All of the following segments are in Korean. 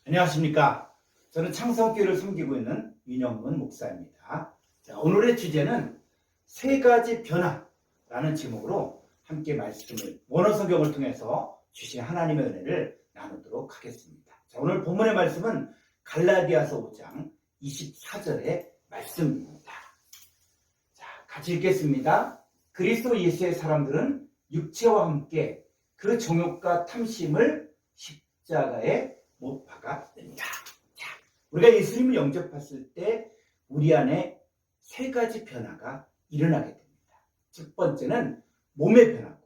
안녕하십니까. 저는 창성교회를 섬기고 있는 윤영문 목사입니다. 자, 오늘의 주제는 세 가지 변화라는 제목으로 함께 말씀을 원어 성경을 통해서 주신 하나님의 은혜를 나누도록 하겠습니다. 자, 오늘 본문의 말씀은 갈라디아서 5장 24절의 말씀입니다. 자, 같이 읽겠습니다. 그리스도 예수의 사람들은 육체와 함께 그 정욕과 탐심을 십자가에 못 박았느니라. 자, 우리가 예수님을 영접했을 때 우리 안에 세 가지 변화가 일어나게 됩니다. 첫 번째는 몸의 변화고,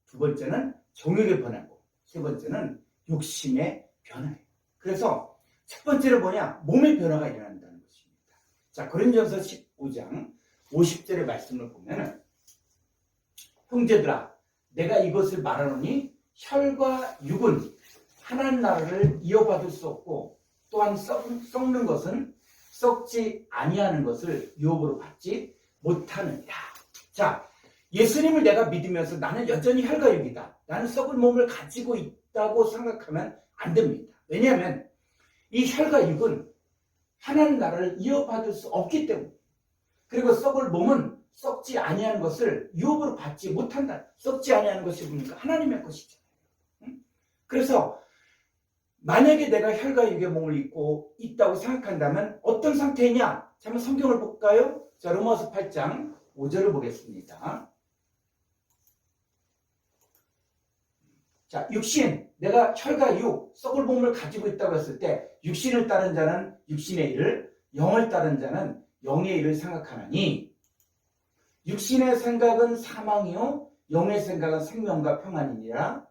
두 번째는 정욕의 변화고, 세 번째는 욕심의 변화예요. 그래서 첫 번째는 뭐냐? 몸의 변화가 일어난다는 것입니다. 자, 고린도전서 15장 50절의 말씀을 보면 형제들아, 내가 이것을 말하노니 혈과 육은 하나님 나라를 이어받을 수 없고 또한 썩는 것은 썩지 아니하는 것을 유업으로 받지 못하느니라. 자, 예수님을 내가 믿으면서 나는 여전히 혈과 육이다, 나는 썩은 몸을 가지고 있다고 생각하면 안 됩니다. 왜냐하면 이 혈과 육은 하나님 나라를 이어받을 수 없기 때문에, 그리고 썩을 몸은 썩지 아니하는 것을 유업으로 받지 못한다. 썩지 아니하는 것이 뭡니까? 하나님의 것이잖아요. 그래서 만약에 내가 혈과 육의 몸을 입고 있다고 생각한다면 어떤 상태이냐? 자, 한번 성경을 볼까요? 자, 로마서 8장 5절을 보겠습니다. 자, 육신, 내가 혈과 육, 썩을 몸을 가지고 있다고 했을 때 육신을 따른 자는 육신의 일을, 영을 따른 자는 영의 일을 생각하나니 육신의 생각은 사망이요 영의 생각은 생명과 평안이니라.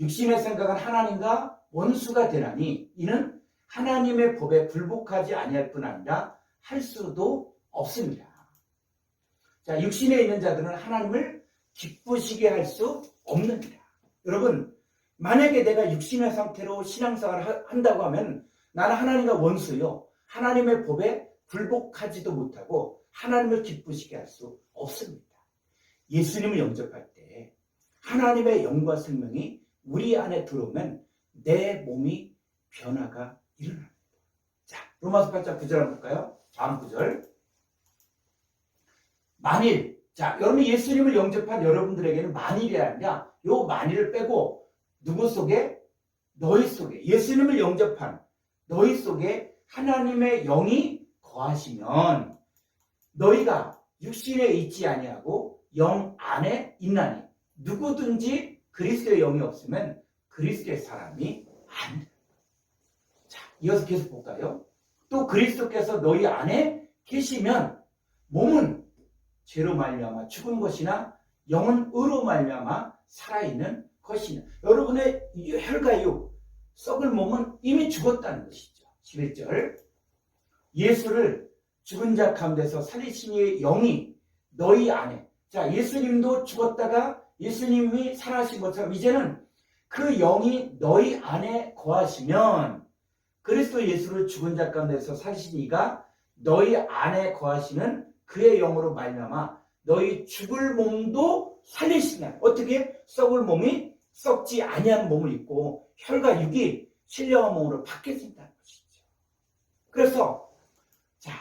육신의 생각은 하나님과 원수가 되나니 이는 하나님의 법에 불복하지 아니할 뿐 아니라 할 수도 없습니다. 자, 육신에 있는 자들은 하나님을 기쁘시게 할 수 없느니라. 여러분, 만약에 내가 육신의 상태로 신앙생활을 한다고 하면 나는 하나님과 원수요, 하나님의 법에 불복하지도 못하고 하나님을 기쁘시게 할 수 없습니다. 예수님을 영접할 때 하나님의 영과 생명이 우리 안에 들어오면 내 몸이 변화가 일어납니다. 자, 로마서 8장 9절 한번 볼까요? 다음 구절. 만일, 자, 여러분 예수님을 영접한 여러분들에게는 만일이 아니라 요 만일을 빼고 누구 속에? 너희 속에, 예수님을 영접한 너희 속에 하나님의 영이 거하시면 너희가 육신에 있지 아니하고 영 안에 있나니 누구든지 그리스도의 영이 없으면 그리스도의 사람이 아니다. 자, 이어서 계속 볼까요? 또 그리스도께서 너희 안에 계시면 몸은 죄로 말미암아 죽은 것이나 영은 의로 말미암아 살아있는 것이냐. 여러분의 혈과 육, 썩을 몸은 이미 죽었다는 것이죠. 11절. 예수를 죽은 자 가운데서 살리신 이의 영이 너희 안에. 자, 예수님도 죽었다가 예수님이 살아나신 것처럼 이제는 그 영이 너희 안에 거하시면 그리스도 예수를 죽은 자 가운데서 살리신 이가 너희 안에 거하시는 그의 영으로 말미암아 너희 죽을 몸도 살리시냐. 어떻게? 썩을 몸이 썩지 아니한 몸을 입고 혈과 육이 신령한 몸으로 바뀌어진다는 것이죠. 그래서 자,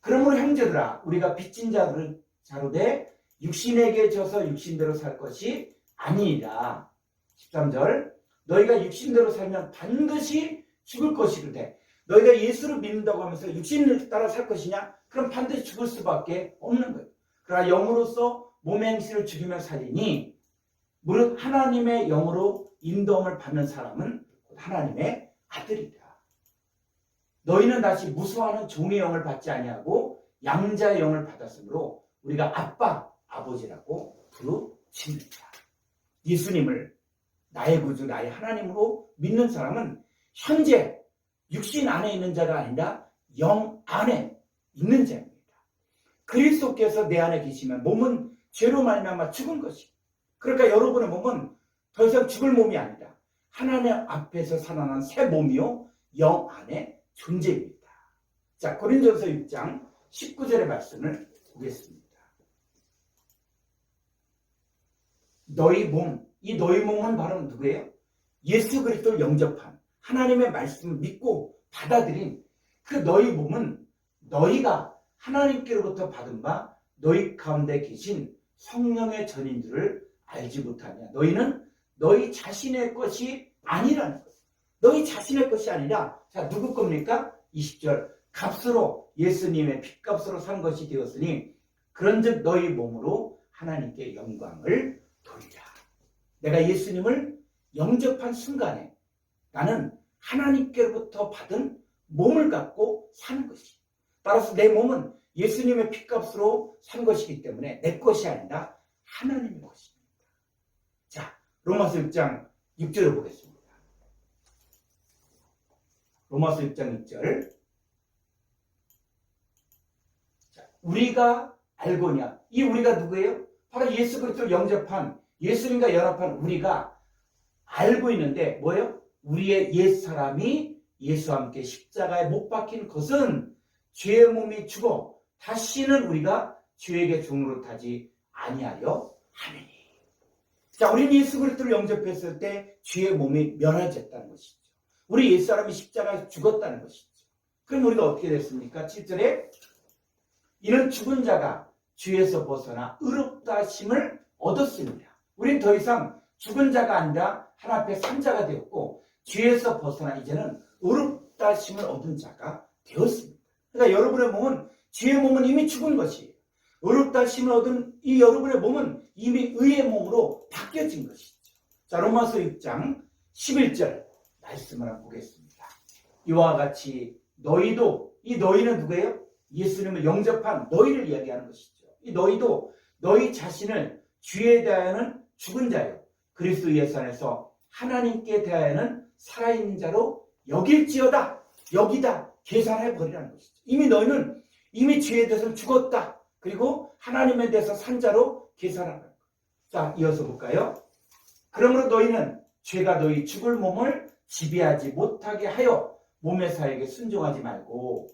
그러므로 형제들아, 우리가 빚진 자로 돼 육신에게 져서 육신대로 살 것이 아니니라. 13절. 너희가 육신대로 살면 반드시 죽을 것이로되 너희가 예수를 믿는다고 하면서 육신을 따라 살 것이냐? 그럼 반드시 죽을 수밖에 없는 거예요. 그러나 영으로서 몸의 행실을 죽이며 살리니 무릇 하나님의 영으로 인도함을 받는 사람은 하나님의 아들이다. 너희는 다시 무수하는 종의 영을 받지 아니하고 양자의 영을 받았으므로 우리가 아빠, 아버지라고 부르짖는다. 예수님을 나의 구주, 나의 하나님으로 믿는 사람은 현재 육신 안에 있는 자가 아니라 영 안에 있는 자입니다. 그리스도께서 내 안에 계시면 몸은 죄로 말미암아 죽은 것이. 그러니까 여러분의 몸은 더 이상 죽을 몸이 아니다. 하나님 앞에서 살아난 새 몸이요 영 안에 존재입니다. 자, 고린도전서 6장 19절의 말씀을 보겠습니다. 너희 몸, 이 너희 몸은 바로 누구예요? 예수 그리스도를 영접한 하나님의 말씀을 믿고 받아들인 그 너희 몸은 너희가 하나님께로부터 받은 바 너희 가운데 계신 성령의 전인들을 알지 못하냐. 너희는 너희 자신의 것이 아니라는 것. 너희 자신의 것이 아니라 자 누구 겁니까? 20절 값으로 예수님의 핏값으로 산 것이 되었으니 그런즉 너희 몸으로 하나님께 영광을 돌리라. 내가 예수님을 영접한 순간에 나는 하나님께로부터 받은 몸을 갖고 사는 것이. 따라서 내 몸은 예수님의 핏값으로 산 것이기 때문에 내 것이 아니라 하나님의 것입니다. 자, 로마서 6장 6절을 보겠습니다. 로마서 6장 6절. 자, 우리가 알거냐. 이 우리가 누구예요? 바로 예수 그리스도를 영접한 예수님과 연합한 우리가 알고 있는데 뭐예요? 우리의 옛사람이 예수와 함께 십자가에 못 박힌 것은 죄의 몸이 죽어 다시는 우리가 죄에게 종노릇하지 아니하려 하느니. 자, 우리는 예수 그리스도를 영접했을 때 죄의 몸이 면하졌다는 것이죠. 우리 옛사람이 십자가에 죽었다는 것이죠. 그럼 우리가 어떻게 됐습니까? 7절에 이는 죽은 자가 죄에서 벗어나 의롭다 하심을 얻었습니다. 우리는 더 이상 죽은 자가 아니라 하나님 앞에 산 자가 되었고 죄에서 벗어나 이제는 의롭다 하심을 얻은 자가 되었습니다. 그러니까 여러분의 몸은 죄의 몸은 이미 죽은 것이에요. 의롭다 하심을 얻은 이 여러분의 몸은 이미 의의 몸으로 바뀌어진 것이죠. 자, 로마서 6장 11절 말씀을 한번 보겠습니다. 이와 같이 너희도, 이 너희는 누구예요? 예수님을 영접한 너희를 이야기하는 것이죠. 이 너희도 너희 자신을 죄에 대하여는 죽은 자요 그리스도 예수 안에서 하나님께 대하여는 살아있는 자로 여길지어다. 여기다 계산해 버리라는 것이죠. 이미 너희는 이미 죄에 대해서 죽었다. 그리고 하나님에 대해서 산 자로 계산하는 거예요. 자, 이어서 볼까요? 그러므로 너희는 죄가 너희 죽을 몸을 지배하지 못하게 하여 몸의 사역에 순종하지 말고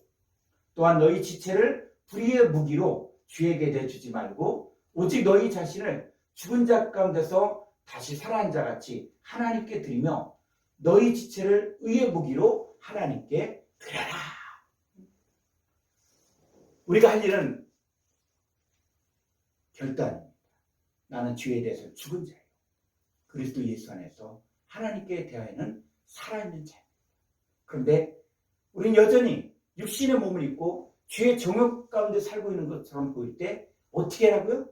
또한 너희 지체를 불의의 무기로 죄에게 내주지 말고 오직 너희 자신을 죽은 자 가운데서 다시 살아난 자 같이 하나님께 드리며 너희 지체를 의의 무기로 하나님께 드려라. 우리가 할 일은 결단입니다. 나는 죄에 대해서 죽은 자예요. 그리스도 예수 안에서 하나님께 대하여는 살아있는 자예요. 그런데 우리는 여전히 육신의 몸을 입고 죄의 정욕 가운데 살고 있는 것처럼 보일 때 어떻게 하라고요?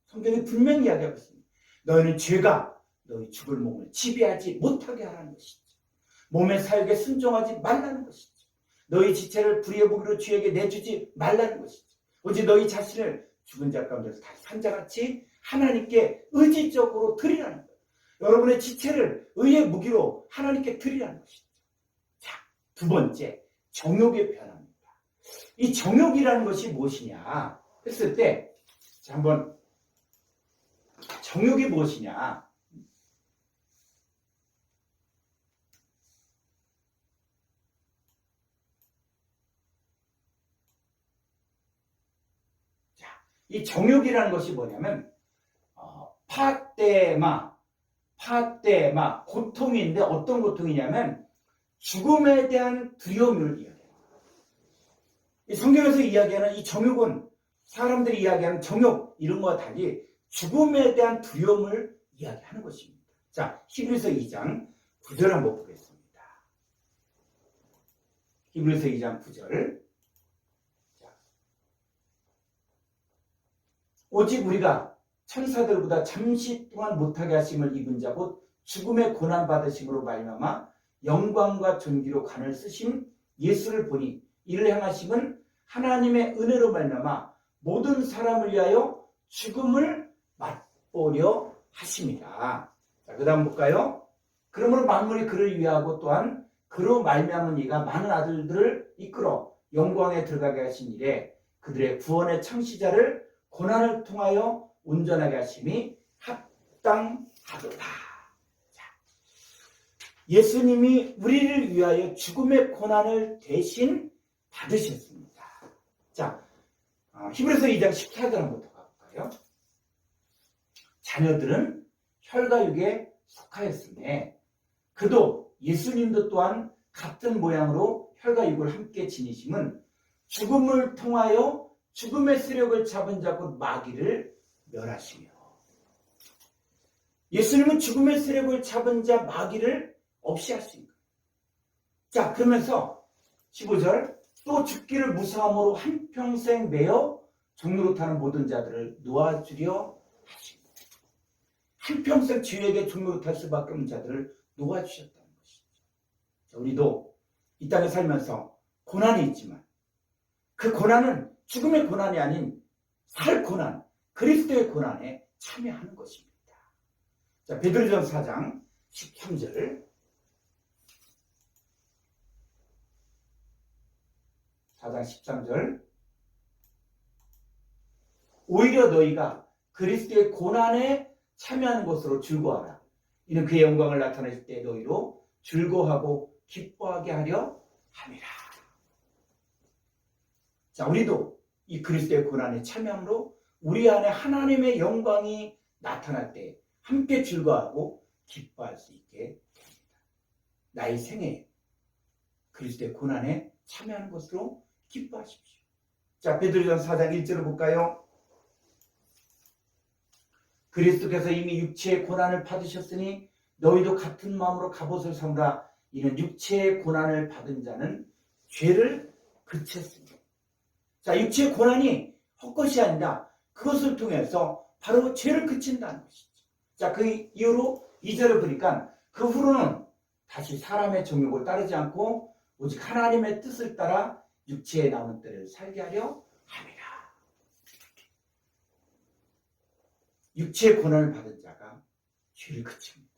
성경이 분명히 이야기하고 있습니다. 너희는 죄가 너희 죽을 몸을 지배하지 못하게 하라는 것이죠. 몸의 사역에 순종하지 말라는 것이죠. 너희 지체를 불의의 무기로 죄에게 내주지 말라는 것이죠. 오직 너희 자신을 죽은 자 가운데서 다시 산 자같이 하나님께 의지적으로 드리라는 거예요. 여러분의 지체를 의의 무기로 하나님께 드리라는 것이죠. 자, 두 번째, 정욕의 변화입니다. 이 정욕이라는 것이 무엇이냐 했을 때, 자, 한번 정욕이 무엇이냐? 자, 이 정욕이라는 것이 뭐냐면 파떼마 고통인데 어떤 고통이냐면 죽음에 대한 두려움을 이야기해요. 이 성경에서 이야기하는 이 정욕은 사람들이 이야기하는 정욕 이런 것과 달리 죽음에 대한 두려움을 이야기하는 것입니다. 자, 히브리서 2장 9절 한번 보겠습니다. 히브리서 2장 9절. 자, 오직 우리가 천사들보다 잠시 동안 못하게 하심을 입은 자 곧 죽음의 고난 받으심으로 말미암아 영광과 존귀로 관을 쓰신 예수를 보니 이를 행하심은 하나님의 은혜로 말미암아 모든 사람을 위하여 죽음을 맛보려 하십니다. 자, 그 다음 볼까요? 그러므로 만물이 그를 위하고 또한 그로 말미암은 이가 많은 아들들을 이끌어 영광에 들어가게 하신 이래 그들의 구원의 창시자를 고난을 통하여 온전하게 하심이 합당하도다. 자, 예수님이 우리를 위하여 죽음의 고난을 대신 받으셨습니다. 자, 히브리서 2장 14절 한번 더 가볼까요? 자녀들은 혈과 육에 속하였으며 그도 예수님도 또한 같은 모양으로 혈과 육을 함께 지니심은 죽음을 통하여 죽음의 세력을 잡은 자 곧 마귀를 멸하시며, 예수님은 죽음의 세력을 잡은 자 마귀를 없이 하십니다. 자, 그러면서 15절, 또 죽기를 무사함으로 한평생 매어 종노릇하는 모든 자들을 놓아주려 하십니다. 한평생 주에게 종노릇할 수밖에 없는 자들을 놓아주셨다는 것이죠. 자, 우리도 이 땅에 살면서 고난이 있지만 그 고난은 죽음의 고난이 아닌 살 고난, 그리스도의 고난에 참여하는 것입니다. 자, 베드로전서 4장 13절, 4장 13절, 오히려 너희가 그리스도의 고난에 참여하는 것으로 즐거워하라. 이는 그의 영광을 나타내실 때 너희로 즐거워하고 기뻐하게 하려 함이라. 자, 우리도 이 그리스도의 고난에 참여함으로 우리 안에 하나님의 영광이 나타날 때 함께 즐거워하고 기뻐할 수 있게 됩니다. 나의 생에 그리스도의 고난에 참여하는 것으로 기뻐하십시오. 자, 베드로전서 4장 1절을 볼까요? 그리스도께서 이미 육체의 고난을 받으셨으니 너희도 같은 마음으로 갑옷을 삼으라. 이는 육체의 고난을 받은 자는 죄를 그쳤습니다. 자, 육체의 고난이 헛것이 아니라 그것을 통해서 바로 죄를 그친다는 것이죠. 자, 그 이후로 2절을 보니까 그 후로는 다시 사람의 정욕을 따르지 않고 오직 하나님의 뜻을 따라 육체에 남은 때를 살게 하려 함이라. 육체의 고난을 받은 자가 죄를 그칩니다.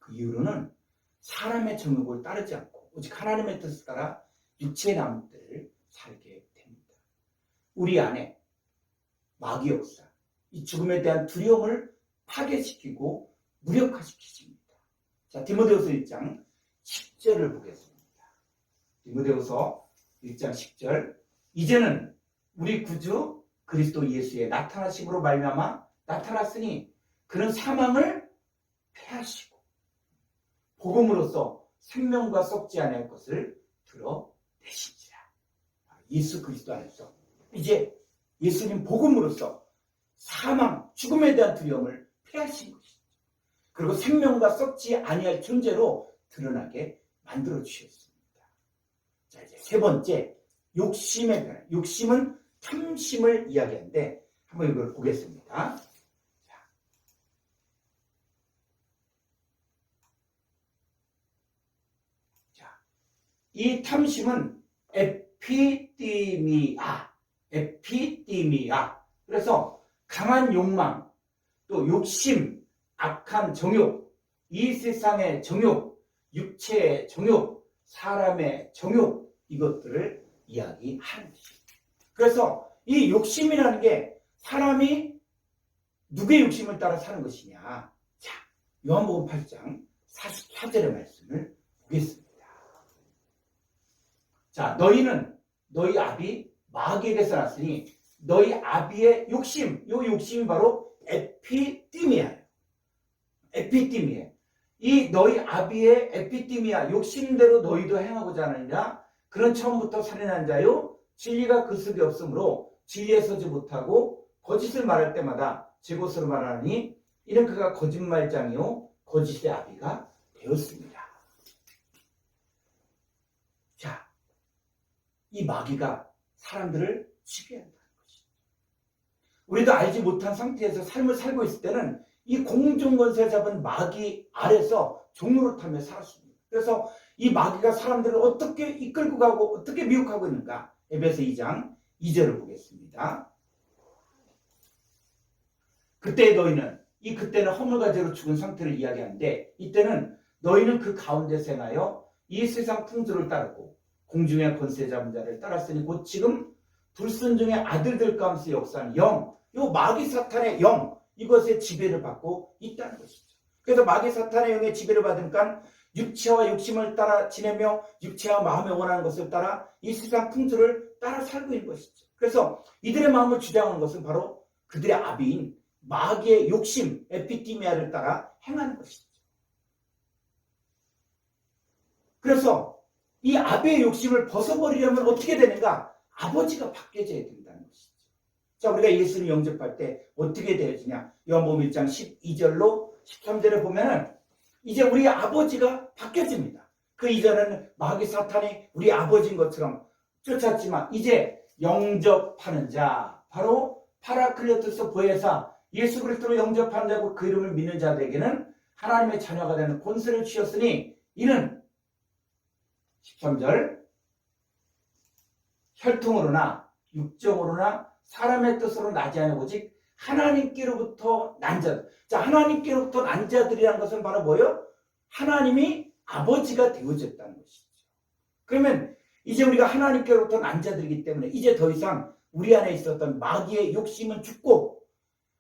그 이후로는 사람의 정욕을 따르지 않고 오직 하나님의 뜻을 따라 육체에 남은 때를 살게 됩니다. 우리 안에 마귀 역사, 이 죽음에 대한 두려움을 파괴시키고 무력화시키십니다. 자, 디모데후서 1장 10절을 보겠습니다. 디모데후서 1장 10절, 이제는 우리 구주 그리스도 예수의 나타나심으로 말미암아 나타났으니 그는 사망을 패하시고 복음으로써 생명과 썩지 않을 것을 드러내시니라. 예수 그리스도 안에서 이제 예수님 복음으로써 사망, 죽음에 대한 두려움을 패하신 것이죠. 그리고 생명과 썩지 아니할 존재로 드러나게 만들어 주셨습니다. 자, 이제 세 번째, 욕심의 변화. 욕심은 탐심을 이야기하는데 한번 이걸 보겠습니다. 자, 이 탐심은 에피디미아. 그래서 강한 욕망, 또 욕심, 악한 정욕, 이 세상의 정욕, 육체의 정욕, 사람의 정욕, 이것들을 이야기하는 것입니다. 그래서 이 욕심이라는 게 사람이 누구의 욕심을 따라 사는 것이냐. 자, 요한복음 8장 44절의 말씀을 보겠습니다. 자, 너희는 너희 아비 마귀에게서 났으니 너희 아비의 욕심, 요 욕심이 바로 에피디미아예요. 에피디미아. 이 너희 아비의 에피디미아, 욕심대로 너희도 행하고자 하느냐. 그는 처음부터 살인한 자요, 진리가 그 속에 없으므로 진리에 서지 못하고 거짓을 말할 때마다 제 것으로 말하니 이는 그가 거짓말장이요 거짓의 아비가 되었습니다. 자, 이 마귀가 사람들을 지배한다는 것이죠. 우리도 알지 못한 상태에서 삶을 살고 있을 때는 이 공중권세 잡은 마귀 아래서 종노릇하며 살았습니다. 그래서 이 마귀가 사람들을 어떻게 이끌고 가고 어떻게 미혹하고 있는가? 에베소 2장 2절을 보겠습니다. 그때 너희는, 이 그때는 허물과제로 죽은 상태를 이야기하는데, 이때는 너희는 그 가운데서 행하여 이 세상 풍조를 따르고 공중의 권세 잡은 자를 따랐으니 곧 지금 불순종의 아들들 가운데서 역사하는 영, 요 마귀 사탄의 영, 이것의 지배를 받고 있다는 것이죠. 그래서 마귀 사탄의 영의 지배를 받으니까 육체와 욕심을 따라 지내며 육체와 마음에 원하는 것을 따라 이 세상 풍조를 따라 살고 있는 것이죠. 그래서 이들의 마음을 주장하는 것은 바로 그들의 아비인 마귀의 욕심, 에피디미아를 따라 행하는 것이죠. 그래서 이 아베의 욕심을 벗어버리려면 어떻게 되는가? 아버지가 바뀌어져야 된다는 것이죠. 자, 우리가 예수를 영접할 때 어떻게 되어지냐? 요한복음 1장 12절로 13절에 보면은 이제 우리 아버지가 바뀌어집니다. 그 이전에는 마귀 사탄이 우리 아버지인 것처럼 쫓았지만 이제 영접하는 자, 바로 파라클레토스 보혜사 예수 그리스도로 영접하는 자고 그 이름을 믿는 자들에게는 하나님의 자녀가 되는 권세를 주셨으니 이는 13절 혈통으로나 육정으로나 사람의 뜻으로 나지 않은 오직 하나님께로부터 난 자들. 자, 하나님께로부터 난 자들이라는 것은 바로 뭐예요? 하나님이 아버지가 되어졌다는 것이죠. 그러면 이제 우리가 하나님께로부터 난 자들이기 때문에 이제 더 이상 우리 안에 있었던 마귀의 욕심은 죽고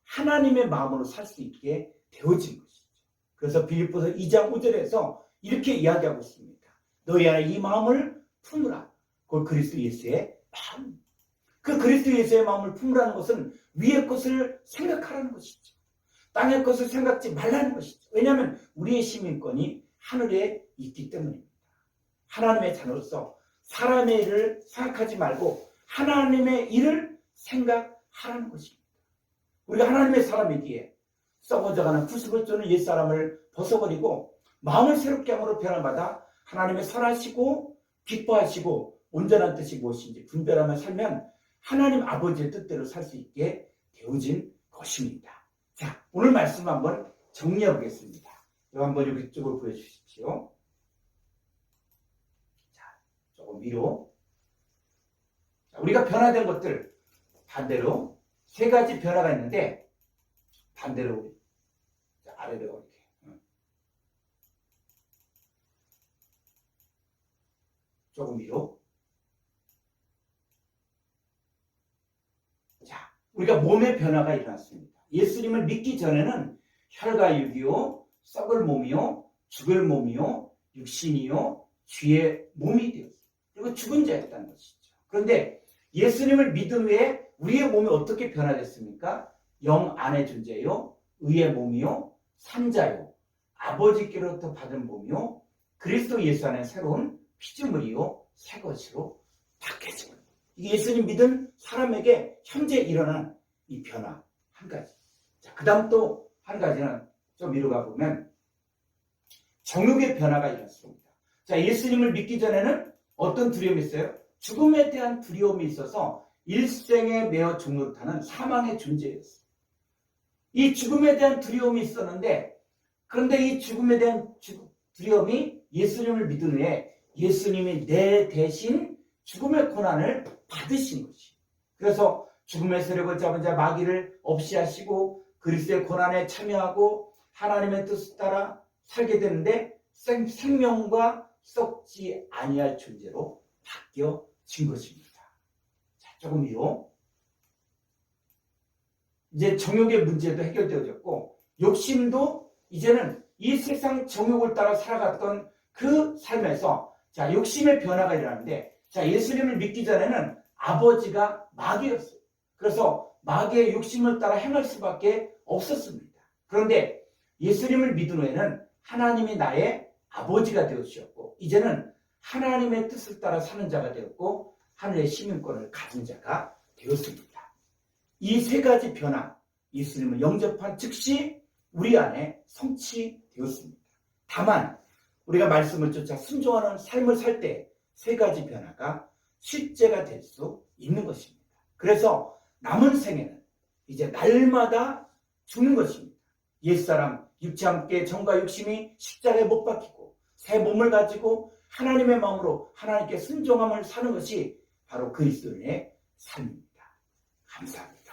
하나님의 마음으로 살 수 있게 되어진 것이죠. 그래서 빌립보서 2장 5절에서 이렇게 이야기하고 있습니다. 너희 안에 이 마음을 품으라. 그걸 그리스도 예수의 마음. 그 그리스도 예수의 마음을 품으라는 것은 위의 것을 생각하라는 것이죠. 땅의 것을 생각지 말라는 것이죠. 왜냐하면 우리의 시민권이 하늘에 있기 때문입니다. 하나님의 자녀로서 사람의 일을 생각하지 말고 하나님의 일을 생각하라는 것입니다. 우리가 하나님의 사람이기에 썩어져가는 구습을 쫓는 옛사람을 벗어버리고 마음을 새롭게 함으로 변화받아 하나님의 선하시고 기뻐하시고 온전한 뜻이 무엇인지 분별하며 살면 하나님 아버지의 뜻대로 살 수 있게 되어진 것입니다. 자, 오늘 말씀 한번 정리해 보겠습니다. 한번 여기 쪽으로 보여주십시오. 자, 조금 위로. 자, 우리가 변화된 것들 반대로 세 가지 변화가 있는데 반대로 자, 아래로 이렇게 조금 위로. 자, 우리가 몸의 변화가 일어났습니다. 예수님을 믿기 전에는 혈과육이요, 썩을 몸이요, 죽을 몸이요, 육신이요, 죄의 몸이 되었어요. 그리고 죽은 자였다는 것이죠. 그런데 예수님을 믿은 후에 우리의 몸이 어떻게 변화됐습니까? 영 안의 존재요, 의의 몸이요, 산자요, 아버지께로부터 받은 몸이요, 그리스도 예수 안에 새로운 피조물이요, 새 것으로 바뀌어집니다. 예수님 믿은 사람에게 현재 일어난 이 변화 한 가지. 자, 그 다음 또 한 가지는 좀 위로 가보면 정욕의 변화가 일어났습니다. 자, 예수님을 믿기 전에는 어떤 두려움이 있어요? 죽음에 대한 두려움이 있어서 일생에 매어 종노릇하는 사망의 존재였어요. 이 죽음에 대한 두려움이 있었는데 그런데 이 죽음에 대한 두려움이 예수님을 믿은 후에 예수님이 내 대신 죽음의 고난을 받으신 것이. 그래서 죽음의 세력을 잡은 자 마귀를 없이 하시고 그리스도의 고난에 참여하고 하나님의 뜻을 따라 살게 되는데 생명과 썩지 아니할 존재로 바뀌어진 것입니다. 자, 조금 위로. 이제 정욕의 문제도 해결되어졌고 욕심도 이제는 이 세상 정욕을 따라 살아갔던 그 삶에서 자, 욕심의 변화가 일어나는데 자, 예수님을 믿기 전에는 아버지가 마귀였어요. 그래서 마귀의 욕심을 따라 행할 수밖에 없었습니다. 그런데 예수님을 믿은 후에는 하나님이 나의 아버지가 되어주셨고 이제는 하나님의 뜻을 따라 사는 자가 되었고 하늘의 시민권을 가진 자가 되었습니다. 이 세 가지 변화, 예수님을 영접한 즉시 우리 안에 성취되었습니다. 다만 우리가 말씀을 쫓아 순종하는 삶을 살 때 세 가지 변화가 실제가 될 수 있는 것입니다. 그래서 남은 생에는 이제 날마다 죽는 것입니다. 옛사람 육체와 함께 정과 욕심이 십자가에 못 박히고 새 몸을 가지고 하나님의 마음으로 하나님께 순종함을 사는 것이 바로 그리스도인의 삶입니다. 감사합니다.